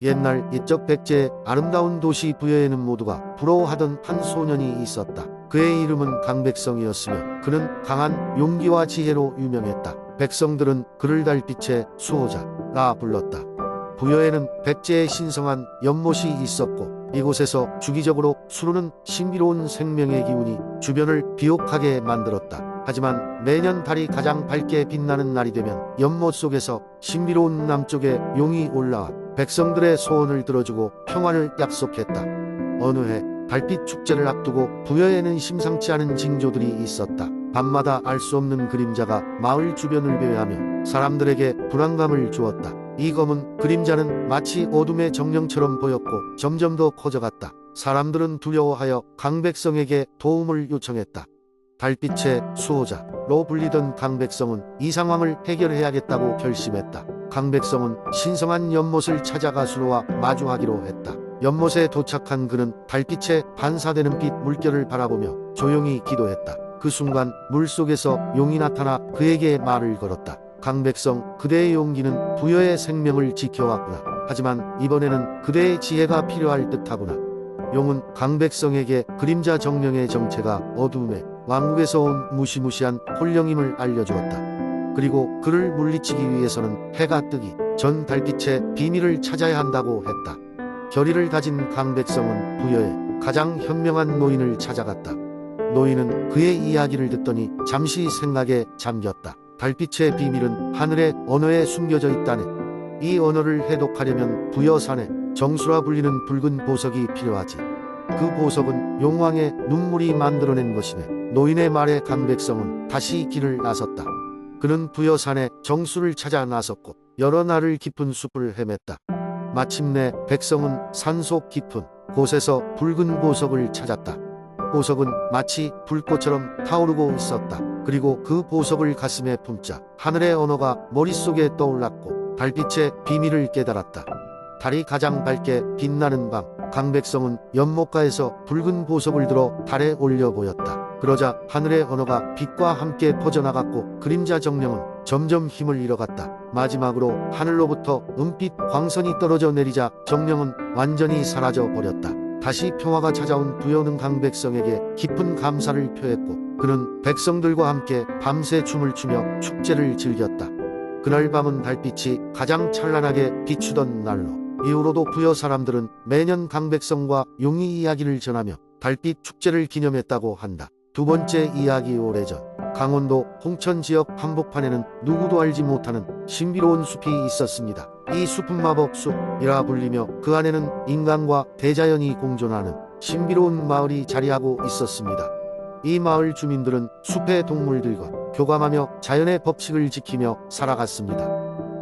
옛날 옛적 백제의 아름다운 도시 부여에는 모두가 부러워하던 한 소년이 있었다. 그의 이름은 강백성이었으며 그는 강한 용기와 지혜로 유명했다. 백성들은 그를 달빛의 수호자라 불렀다. 부여에는 백제의 신성한 연못이 있었고 이곳에서 주기적으로 수르는 신비로운 생명의 기운이 주변을 비옥하게 만들었다. 하지만 매년 달이 가장 밝게 빛나는 날이 되면 연못 속에서 신비로운 남쪽의 용이 올라와 백성들의 소원을 들어주고 평화를 약속했다. 어느 해 달빛 축제를 앞두고 부여에는 심상치 않은 징조들이 있었다. 밤마다 알 수 없는 그림자가 마을 주변을 배회하며 사람들에게 불안감을 주었다. 이 검은 그림자는 마치 어둠의 정령처럼 보였고 점점 더 커져갔다. 사람들은 두려워하여 강백성에게 도움을 요청했다. 달빛의 수호자로 불리던 강백성은 이 상황을 해결해야겠다고 결심했다. 강백성은 신성한 연못을 찾아가 수로와 마주하기로 했다. 연못에 도착한 그는 달빛에 반사되는 빛 물결을 바라보며 조용히 기도했다. 그 순간 물속에서 용이 나타나 그에게 말을 걸었다. 강백성, 그대의 용기는 부여의 생명을 지켜왔구나. 하지만 이번에는 그대의 지혜가 필요할 듯하구나. 용은 강백성에게 그림자 정령의 정체가 어두움에 왕국에서 온 무시무시한 홀령임을 알려주었다. 그리고 그를 물리치기 위해서는 해가 뜨기 전 달빛의 비밀을 찾아야 한다고 했다. 결의를 가진 강백성은 부여의 가장 현명한 노인을 찾아갔다. 노인은 그의 이야기를 듣더니 잠시 생각에 잠겼다. 달빛의 비밀은 하늘의 언어에 숨겨져 있다네. 이 언어를 해독하려면 부여산에 정수라 불리는 붉은 보석이 필요하지. 그 보석은 용왕의 눈물이 만들어낸 것이네. 노인의 말에 강백성은 다시 길을 나섰다. 그는 부여산에 정수를 찾아 나섰고 여러 날을 깊은 숲을 헤맸다. 마침내 백성은 산속 깊은 곳에서 붉은 보석을 찾았다. 보석은 마치 불꽃처럼 타오르고 있었다. 그리고 그 보석을 가슴에 품자 하늘의 언어가 머릿속에 떠올랐고 달빛의 비밀을 깨달았다. 달이 가장 밝게 빛나는 밤, 강백성은 연못가에서 붉은 보석을 들어 달에 올려 보였다. 그러자 하늘의 언어가 빛과 함께 퍼져나갔고 그림자 정령은 점점 힘을 잃어갔다. 마지막으로 하늘로부터 은빛 광선이 떨어져 내리자 정령은 완전히 사라져 버렸다. 다시 평화가 찾아온 부여는 강백성에게 깊은 감사를 표했고 그는 백성들과 함께 밤새 춤을 추며 축제를 즐겼다. 그날 밤은 달빛이 가장 찬란하게 비추던 날로 이후로도 부여 사람들은 매년 강백성과 용의 이야기를 전하며 달빛 축제를 기념했다고 한다. 두 번째 이야기. 오래전 강원도 홍천 지역 한복판에는 누구도 알지 못하는 신비로운 숲이 있었습니다. 이 숲은 마법숲이라 불리며 그 안에는 인간과 대자연이 공존하는 신비로운 마을이 자리하고 있었습니다. 이 마을 주민들은 숲의 동물들과 교감하며 자연의 법칙을 지키며 살아갔습니다.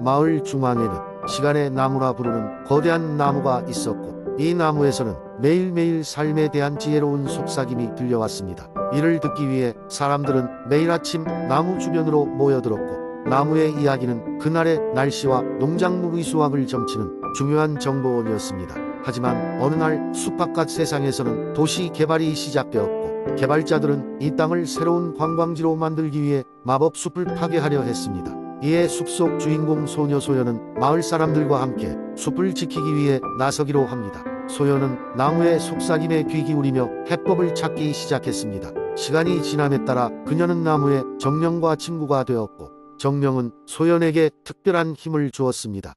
마을 중앙에는 시간의 나무라 부르는 거대한 나무가 있었고 이 나무에서는 매일매일 삶에 대한 지혜로운 속삭임이 들려왔습니다. 이를 듣기 위해 사람들은 매일 아침 나무 주변으로 모여들었고 나무의 이야기는 그날의 날씨와 농작물의 수확을 점치는 중요한 정보원이었습니다. 하지만 어느 날 숲 바깥 세상에서는 도시 개발이 시작되었고 개발자들은 이 땅을 새로운 관광지로 만들기 위해 마법숲을 파괴하려 했습니다. 이에 숲속 주인공 소녀 소연은 마을 사람들과 함께 숲을 지키기 위해 나서기로 합니다. 소연은 나무의 속삭임에 귀 기울이며 해법을 찾기 시작했습니다. 시간이 지남에 따라 그녀는 나무의 정령과 친구가 되었고 정령은 소연에게 특별한 힘을 주었습니다.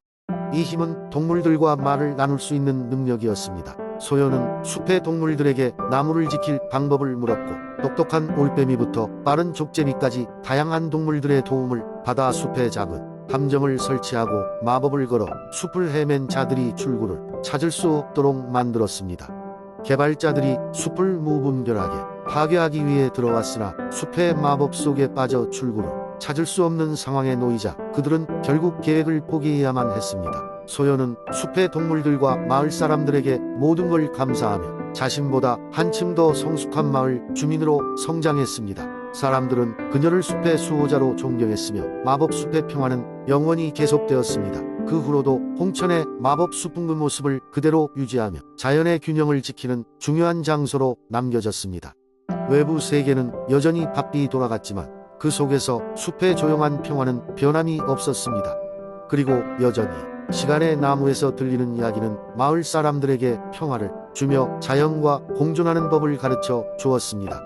이 힘은 동물들과 말을 나눌 수 있는 능력이었습니다. 소연은 숲의 동물들에게 나무를 지킬 방법을 물었고 똑똑한 올빼미부터 빠른 족제비까지 다양한 동물들의 도움을 받아 숲에 작은 함정을 설치하고 마법을 걸어 숲을 헤맨 자들이 출구를 찾을 수 없도록 만들었습니다. 개발자들이 숲을 무분별하게 파괴하기 위해 들어왔으나 숲의 마법 속에 빠져 출구를 찾을 수 없는 상황에 놓이자 그들은 결국 계획을 포기해야만 했습니다. 소연은 숲의 동물들과 마을 사람들에게 모든 걸 감사하며 자신보다 한층 더 성숙한 마을 주민으로 성장했습니다. 사람들은 그녀를 숲의 수호자로 존경했으며 마법 숲의 평화는 영원히 계속되었습니다. 그 후로도 홍천의 마법 숲은 그 모습을 그대로 유지하며 자연의 균형을 지키는 중요한 장소로 남겨졌습니다. 외부 세계는 여전히 바삐 돌아갔지만 그 속에서 숲의 조용한 평화는 변함이 없었습니다. 그리고 여전히 시간의 나무에서 들리는 이야기는 마을 사람들에게 평화를 주며 자연과 공존하는 법을 가르쳐 주었습니다.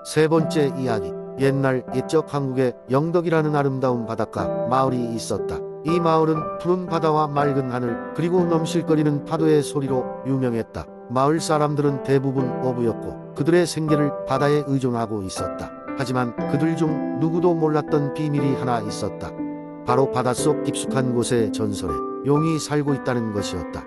세 번째 이야기. 옛날 옛적 한국에 영덕이라는 아름다운 바닷가 마을이 있었다. 이 마을은 푸른 바다와 맑은 하늘 그리고 넘실거리는 파도의 소리로 유명했다. 마을 사람들은 대부분 어부였고 그들의 생계를 바다에 의존하고 있었다. 하지만 그들 중 누구도 몰랐던 비밀이 하나 있었다. 바로 바닷속 깊숙한 곳에 전설에 용이 살고 있다는 것이었다.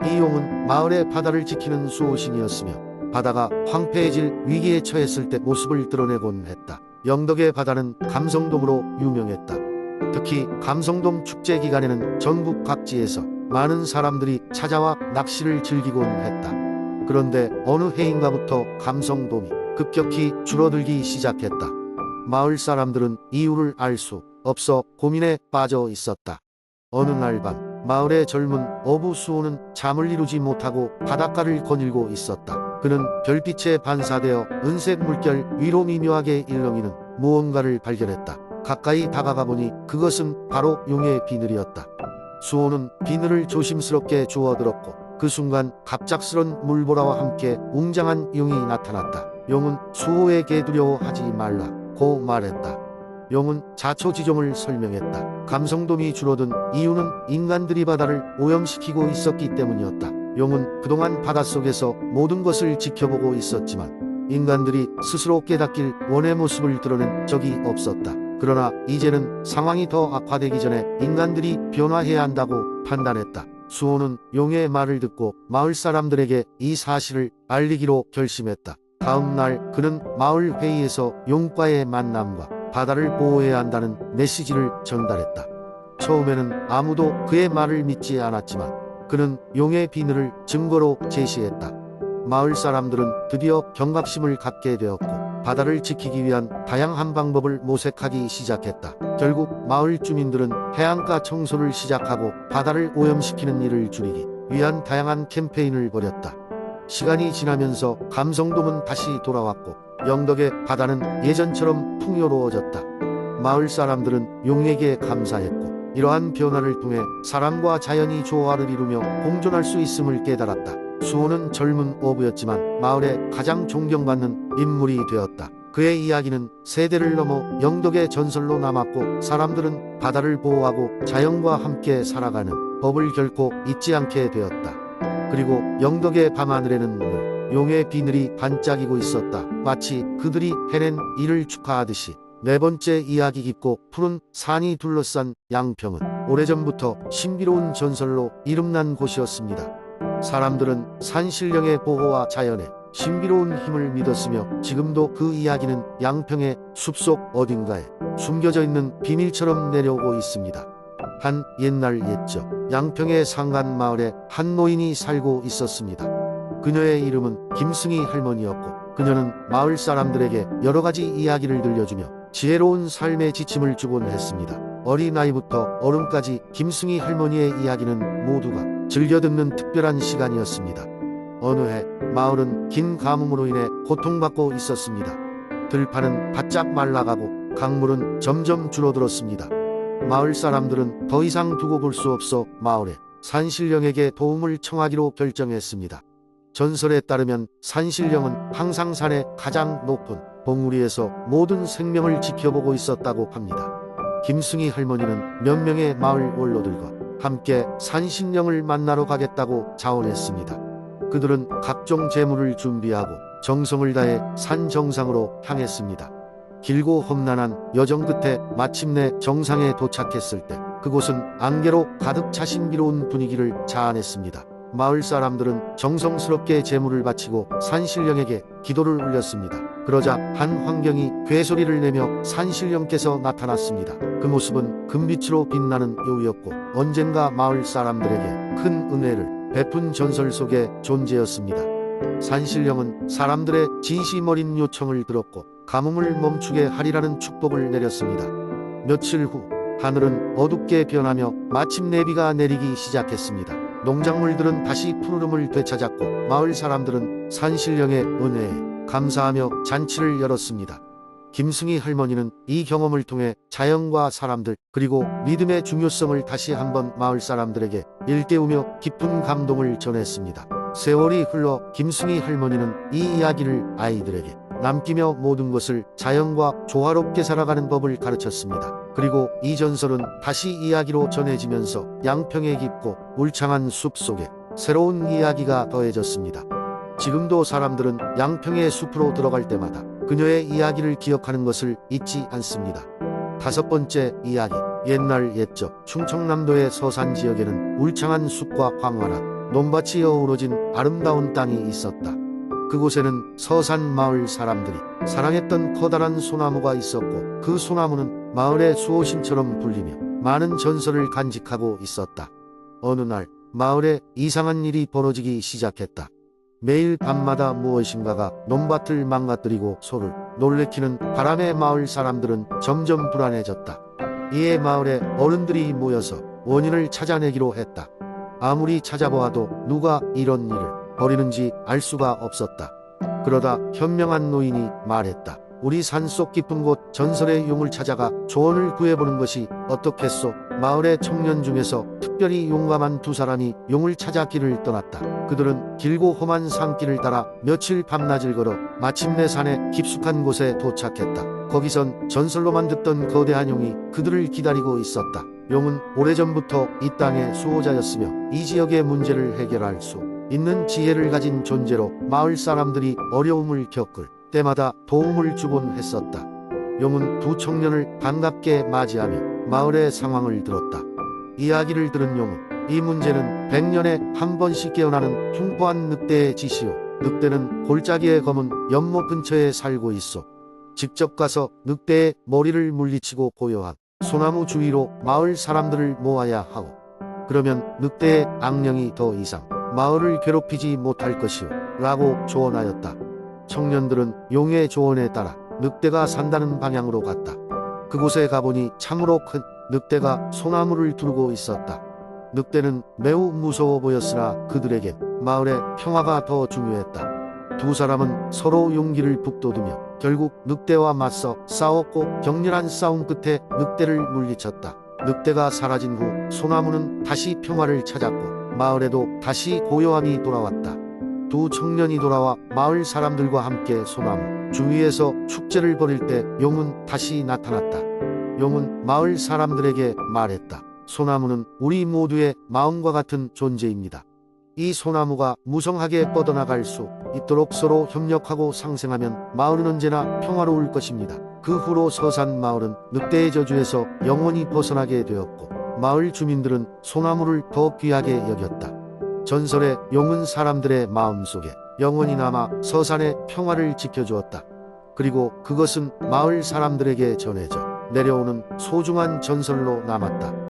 이 용은 마을의 바다를 지키는 수호신이었으며 바다가 황폐해질 위기에 처했을 때 모습을 드러내곤 했다. 영덕의 바다는 감성돔으로 유명했다. 특히 감성돔 축제 기간에는 전국 각지에서 많은 사람들이 찾아와 낚시를 즐기곤 했다. 그런데 어느 해인가부터 감성돔이 급격히 줄어들기 시작했다. 마을 사람들은 이유를 알 수 없어 고민에 빠져 있었다. 어느 날 밤 마을의 젊은 어부 수호는 잠을 이루지 못하고 바닷가를 거닐고 있었다. 그는 별빛에 반사되어 은색 물결 위로 미묘하게 일렁이는 무언가를 발견했다. 가까이 다가가 보니 그것은 바로 용의 비늘이었다. 수호는 비늘을 조심스럽게 주워들었고 그 순간 갑작스런 물보라와 함께 웅장한 용이 나타났다. 용은 수호에게 두려워하지 말라고 말했다. 용은 자초지종을 설명했다. 감성돔이 줄어든 이유는 인간들이 바다를 오염시키고 있었기 때문이었다. 용은 그동안 바닷속에서 모든 것을 지켜보고 있었지만 인간들이 스스로 깨닫길 원의 모습을 드러낸 적이 없었다. 그러나 이제는 상황이 더 악화되기 전에 인간들이 변화해야 한다고 판단했다. 수호는 용의 말을 듣고 마을 사람들에게 이 사실을 알리기로 결심했다. 다음 날 그는 마을 회의에서 용과의 만남과 바다를 보호해야 한다는 메시지를 전달했다. 처음에는 아무도 그의 말을 믿지 않았지만 그는 용의 비늘을 증거로 제시했다. 마을 사람들은 드디어 경각심을 갖게 되었고 바다를 지키기 위한 다양한 방법을 모색하기 시작했다. 결국 마을 주민들은 해안가 청소를 시작하고 바다를 오염시키는 일을 줄이기 위한 다양한 캠페인을 벌였다. 시간이 지나면서 감성돔은 다시 돌아왔고 영덕의 바다는 예전처럼 풍요로워졌다. 마을 사람들은 용에게 감사했고 이러한 변화를 통해 사람과 자연이 조화를 이루며 공존할 수 있음을 깨달았다. 수호는 젊은 어부였지만 마을의 가장 존경받는 인물이 되었다. 그의 이야기는 세대를 넘어 영덕의 전설로 남았고 사람들은 바다를 보호하고 자연과 함께 살아가는 법을 결코 잊지 않게 되었다. 그리고 영덕의 밤하늘에는 늘 용의 비늘이 반짝이고 있었다. 마치 그들이 해낸 일을 축하하듯이. 네 번째 이야기. 깊고 푸른 산이 둘러싼 양평은 오래전부터 신비로운 전설로 이름난 곳이었습니다. 사람들은 산신령의 보호와 자연의 신비로운 힘을 믿었으며 지금도 그 이야기는 양평의 숲속 어딘가에 숨겨져 있는 비밀처럼 내려오고 있습니다. 한 옛날 옛적 양평의 상간 마을에 한 노인이 살고 있었습니다. 그녀의 이름은 김승희 할머니였고 그녀는 마을 사람들에게 여러 가지 이야기를 들려주며 지혜로운 삶의 지침을 주곤 했습니다. 어린아이부터 어른까지 김승희 할머니의 이야기는 모두가 즐겨 듣는 특별한 시간이었습니다. 어느 해 마을은 긴 가뭄으로 인해 고통받고 있었습니다. 들판은 바짝 말라가고 강물은 점점 줄어들었습니다. 마을 사람들은 더 이상 두고 볼 수 없어 마을의 산신령에게 도움을 청하기로 결정했습니다. 전설에 따르면 산신령은 항상 산의 가장 높은 봉우리에서 모든 생명을 지켜보고 있었다고 합니다. 김승희 할머니는 몇 명의 마을 원로들과 함께 산신령을 만나러 가겠다고 자원했습니다. 그들은 각종 재물을 준비하고 정성을 다해 산 정상으로 향했습니다. 길고 험난한 여정 끝에 마침내 정상에 도착했을 때 그곳은 안개로 가득 차 신비로운 분위기를 자아냈습니다. 마을 사람들은 정성스럽게 제물을 바치고 산신령에게 기도를 올렸습니다. 그러자 한 환경이 괴소리를 내며 산신령께서 나타났습니다. 그 모습은 금빛으로 빛나는 여우였고 언젠가 마을 사람들에게 큰 은혜를 베푼 전설 속의 존재였습니다. 산신령은 사람들의 진심 어린 요청을 들었고 가뭄을 멈추게 하리라는 축복을 내렸습니다. 며칠 후 하늘은 어둡게 변하며 마침내 비가 내리기 시작했습니다. 농작물들은 다시 푸르름을 되찾았고 마을 사람들은 산신령의 은혜에 감사하며 잔치를 열었습니다. 김승희 할머니는 이 경험을 통해 자연과 사람들 그리고 믿음의 중요성을 다시 한번 마을 사람들에게 일깨우며 깊은 감동을 전했습니다. 세월이 흘러 김승희 할머니는 이 이야기를 아이들에게 남기며 모든 것을 자연과 조화롭게 살아가는 법을 가르쳤습니다. 그리고 이 전설은 다시 이야기로 전해지면서 양평의 깊고 울창한 숲 속에 새로운 이야기가 더해졌습니다. 지금도 사람들은 양평의 숲으로 들어갈 때마다 그녀의 이야기를 기억하는 것을 잊지 않습니다. 다섯 번째 이야기. 옛날 옛적 충청남도의 서산 지역에는 울창한 숲과 광활한 논밭이 어우러진 아름다운 땅이 있었다. 그곳에는 서산 마을 사람들이 사랑했던 커다란 소나무가 있었고 그 소나무는 마을의 수호신처럼 불리며 많은 전설을 간직하고 있었다. 어느 날 마을에 이상한 일이 벌어지기 시작했다. 매일 밤마다 무엇인가가 논밭을 망가뜨리고 소를 놀래키는 바람에 마을 사람들은 점점 불안해졌다. 이에 마을의 어른들이 모여서 원인을 찾아내기로 했다. 아무리 찾아보아도 누가 이런 일을 벌이는지 알 수가 없었다. 그러다 현명한 노인이 말했다. 우리 산속 깊은 곳 전설의 용을 찾아가 조언을 구해보는 것이 어떻겠소? 마을의 청년 중에서 특별히 용감한 두 사람이 용을 찾아 길을 떠났다. 그들은 길고 험한 산길을 따라 며칠 밤낮을 걸어 마침내 산의 깊숙한 곳에 도착했다. 거기선 전설로만 듣던 거대한 용이 그들을 기다리고 있었다. 용은 오래전부터 이 땅의 수호자였으며 이 지역의 문제를 해결할 수 있는 지혜를 가진 존재로 마을 사람들이 어려움을 겪을 때마다 도움을 주곤 했었다. 용은 두 청년을 반갑게 맞이하며 마을의 상황을 들었다. 이야기를 들은 용은 이 문제는 100년에 한 번씩 깨어나는 흉포한 늑대의 짓이오. 늑대는 골짜기의 검은 연못 근처에 살고 있어. 직접 가서 늑대의 머리를 물리치고 고요한 소나무 주위로 마을 사람들을 모아야 하오. 그러면 늑대의 악령이 더 이상 마을을 괴롭히지 못할 것이오. 라고 조언하였다. 청년들은 용의 조언에 따라 늑대가 산다는 방향으로 갔다. 그곳에 가보니 참으로 큰 늑대가 소나무를 두르고 있었다. 늑대는 매우 무서워 보였으나 그들에겐 마을의 평화가 더 중요했다. 두 사람은 서로 용기를 북돋우며 결국 늑대와 맞서 싸웠고 격렬한 싸움 끝에 늑대를 물리쳤다. 늑대가 사라진 후 소나무는 다시 평화를 찾았고 마을에도 다시 고요함이 돌아왔다. 두 청년이 돌아와 마을 사람들과 함께 소나무 주위에서 축제를 벌일 때 용은 다시 나타났다. 용은 마을 사람들에게 말했다. 소나무는 우리 모두의 마음과 같은 존재입니다. 이 소나무가 무성하게 뻗어나갈 수 있도록 서로 협력하고 상생하면 마을은 언제나 평화로울 것입니다. 그 후로 서산 마을은 늑대의 저주에서 영원히 벗어나게 되었고 마을 주민들은 소나무를 더 귀하게 여겼다. 전설의 용은 사람들의 마음속에 영원히 남아 서산의 평화를 지켜주었다. 그리고 그것은 마을 사람들에게 전해져 내려오는 소중한 전설로 남았다.